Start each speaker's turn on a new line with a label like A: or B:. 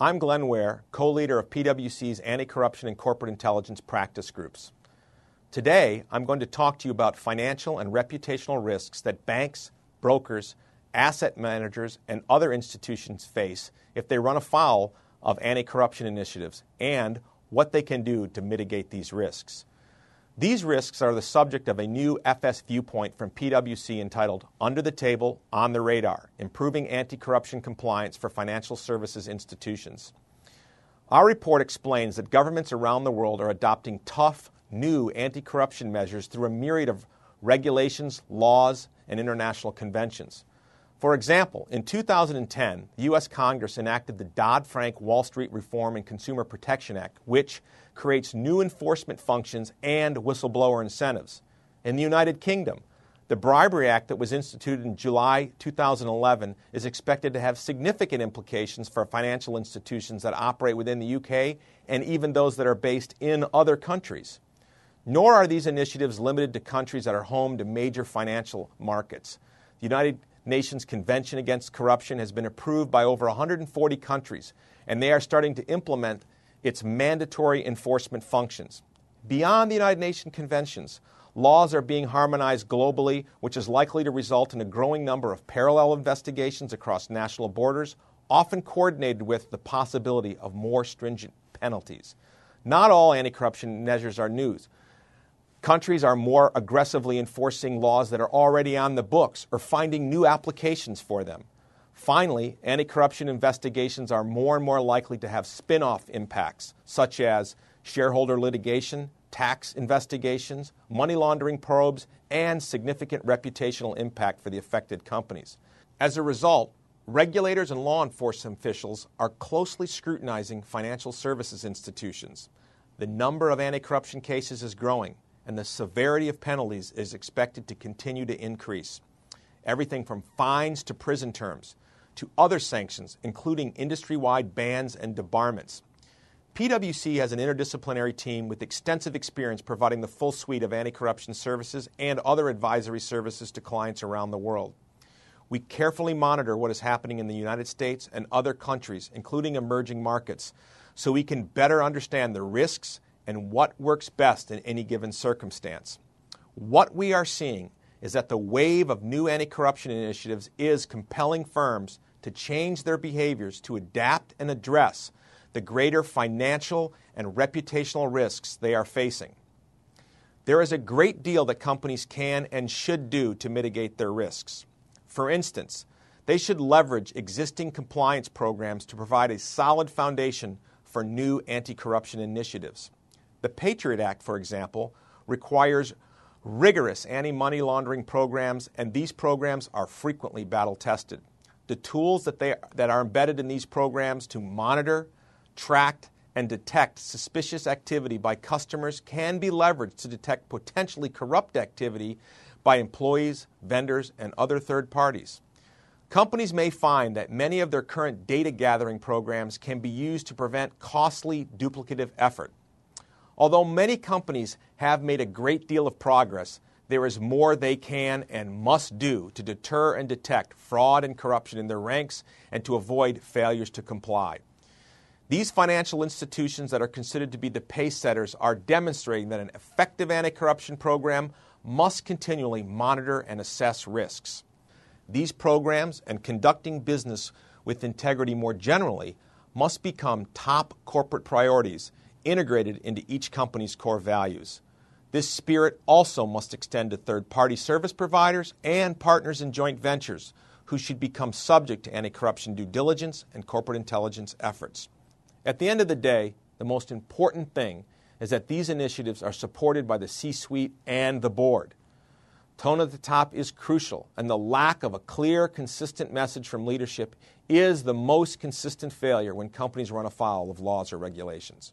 A: I'm Glenn Ware, co-leader of PwC's Anti-Corruption and Corporate Intelligence practice groups. Today, I'm going to talk to you about financial and reputational risks that banks, brokers, asset managers, and other institutions face if they run afoul of anti-corruption initiatives and what they can do to mitigate these risks. These risks are the subject of a new FS Viewpoint from PwC entitled Under the Table, On the Radar, Improving Anti-Corruption Compliance for Financial Services Institutions. Our report explains that governments around the world are adopting tough, new anti-corruption measures through a myriad of regulations, laws, and international conventions. For example, in 2010, the U.S. Congress enacted the Dodd-Frank Wall Street Reform and Consumer Protection Act, which creates new enforcement functions and whistleblower incentives. In the United Kingdom, the Bribery Act that was instituted in July 2011 is expected to have significant implications for financial institutions that operate within the UK and even those that are based in other countries. Nor are these initiatives limited to countries that are home to major financial markets. The United Nations Convention Against Corruption has been approved by over 140 countries, and they are starting to implement its mandatory enforcement functions. Beyond the United Nations conventions, laws are being harmonized globally, which is likely to result in a growing number of parallel investigations across national borders, often coordinated with the possibility of more stringent penalties. Not all anti-corruption measures are new. Countries are more aggressively enforcing laws that are already on the books or finding new applications for them. Finally, anti-corruption investigations are more and more likely to have spin-off impacts, such as shareholder litigation, tax investigations, money laundering probes, and significant reputational impact for the affected companies. As a result, regulators and law enforcement officials are closely scrutinizing financial services institutions. The number of anti-corruption cases is growing, and the severity of penalties is expected to continue to increase. Everything from fines to prison terms to other sanctions, including industry-wide bans and debarments. PwC has an interdisciplinary team with extensive experience providing the full suite of anti-corruption services and other advisory services to clients around the world. We carefully monitor what is happening in the United States and other countries, including emerging markets, so we can better understand the risks and what works best in any given circumstance. What we are seeing is that the wave of new anti-corruption initiatives is compelling firms to change their behaviors to adapt and address the greater financial and reputational risks they are facing. There is a great deal that companies can and should do to mitigate their risks. For instance, they should leverage existing compliance programs to provide a solid foundation for new anti-corruption initiatives. The Patriot Act, for example, requires rigorous anti-money laundering programs, and these programs are frequently battle-tested. The tools that are embedded in these programs to monitor, track, and detect suspicious activity by customers can be leveraged to detect potentially corrupt activity by employees, vendors, and other third parties. Companies may find that many of their current data gathering programs can be used to prevent costly duplicative effort. Although many companies have made a great deal of progress, there is more they can and must do to deter and detect fraud and corruption in their ranks and to avoid failures to comply. These financial institutions that are considered to be the pace setters are demonstrating that an effective anti-corruption program must continually monitor and assess risks. These programs and conducting business with integrity more generally must become top corporate priorities integrated into each company's core values. This spirit also must extend to third-party service providers and partners in joint ventures who should become subject to anti-corruption due diligence and corporate intelligence efforts. At the end of the day, the most important thing is that these initiatives are supported by the C-suite and the board. Tone at the top is crucial, and the lack of a clear, consistent message from leadership is the most consistent failure when companies run afoul of laws or regulations.